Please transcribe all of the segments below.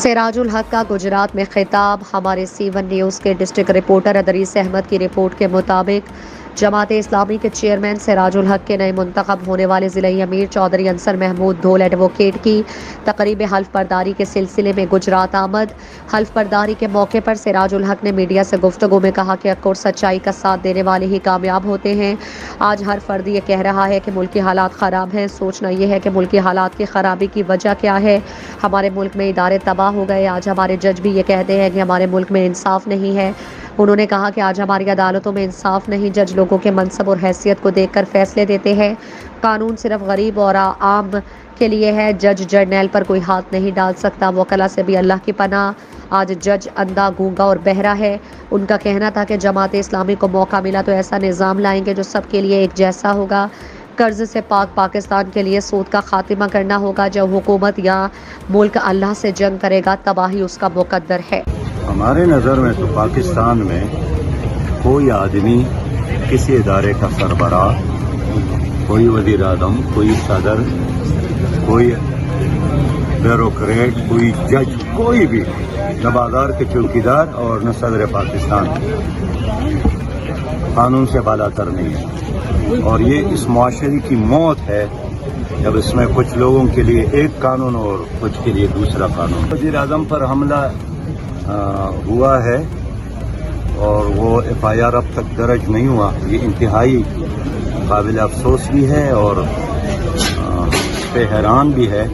سراج الحق کا گجرات میں خطاب۔ ہمارے C1 نیوز کے ڈسٹرکٹ رپورٹر ادریس احمد کی رپورٹ کے مطابق جماعت اسلامی کے چیئرمین سراج الحق کے نئے منتخب ہونے والے ضلعی امیر چودھری انصر محمود دھول ایڈووکیٹ کی تقریب حلف برداری کے سلسلے میں گجرات آمد۔ حلف برداری کے موقع پر سراج الحق نے میڈیا سے گفتگو میں کہا کہ حق اور سچائی کا ساتھ دینے والے ہی کامیاب ہوتے ہیں۔ آج ہر فرد یہ کہہ رہا ہے کہ ملکی حالات خراب ہیں، سوچنا یہ ہے کہ ملکی حالات کی خرابی کی وجہ کیا ہے۔ ہمارے ملک میں ادارے تباہ ہو گئے۔ آج ہمارے جج بھی یہ کہتے ہیں کہ ہمارے ملک میں انصاف نہیں ہے۔ انہوں نے کہا کہ آج ہماری عدالتوں میں انصاف نہیں، جج لوگوں کے منصب اور حیثیت کو دیکھ کر فیصلے دیتے ہیں۔ قانون صرف غریب اور عام کے لیے ہے، جج جرنیل پر کوئی ہاتھ نہیں ڈال سکتا۔ وکلا سے بھی اللہ کی پناہ، آج جج اندھا، گونگا اور بہرا ہے۔ ان کا کہنا تھا کہ جماعت اسلامی کو موقع ملا تو ایسا نظام لائیں گے جو سب کے لیے ایک جیسا ہوگا۔ قرض سے پاک پاکستان کے لیے سود کا خاتمہ کرنا ہوگا۔ جب حکومت یا ملک اللہ سے جنگ کرے گا، تباہی اس کا مقدر ہے۔ ہمارے نظر میں تو پاکستان میں کوئی آدمی، کسی ادارے کا سربراہ، کوئی وزیر اعظم، کوئی صدر، کوئی بیوروکریٹ، کوئی جج، کوئی بھی نہ بازار کے چوکیدار اور نہ صدر پاکستان قانون سے بالا تر نہیں ہے۔ اور یہ اس معاشرے کی موت ہے جب اس میں کچھ لوگوں کے لیے ایک قانون اور کچھ کے لیے دوسرا قانون۔ وزیر اعظم پر حملہ ہوا ہے اور وہ FIR اب تک درج نہیں ہوا، یہ انتہائی قابل افسوس بھی ہے اور اس پہ حیران بھی ہے،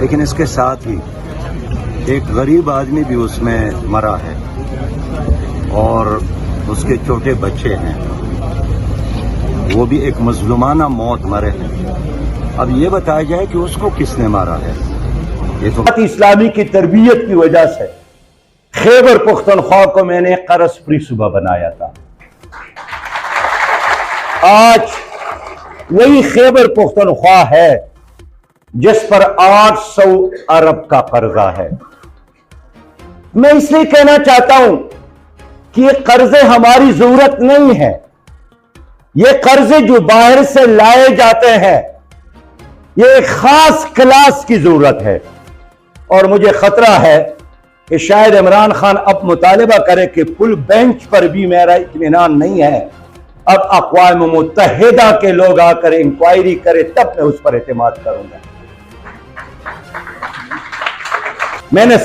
لیکن اس کے ساتھ ہی ایک غریب آدمی بھی اس میں مرا ہے اور اس کے چھوٹے بچے ہیں، وہ بھی ایک مظلومانہ موت مرے ہیں۔ اب یہ بتایا جائے کہ اس کو کس نے مارا ہے۔ یہ تو اسلامی کی تربیت کی وجہ سے خیبر پختونخوا کو میں نے قرض فری صوبہ بنایا تھا۔ آج وہی خیبر پختونخوا ہے جس پر 800 ارب کا قرضہ ہے۔ میں اس لیے کہنا چاہتا ہوں کہ یہ قرضے ہماری ضرورت نہیں ہے، یہ قرضے جو باہر سے لائے جاتے ہیں یہ ایک خاص کلاس کی ضرورت ہے۔ اور مجھے خطرہ ہے کہ شاید عمران خان اب مطالبہ کرے کہ فل بینچ پر بھی میرا اطمینان نہیں ہے، اب اقوام متحدہ کے لوگ آ کر انکوائری کرے تب میں اس پر اعتماد کروں گا۔ میں نے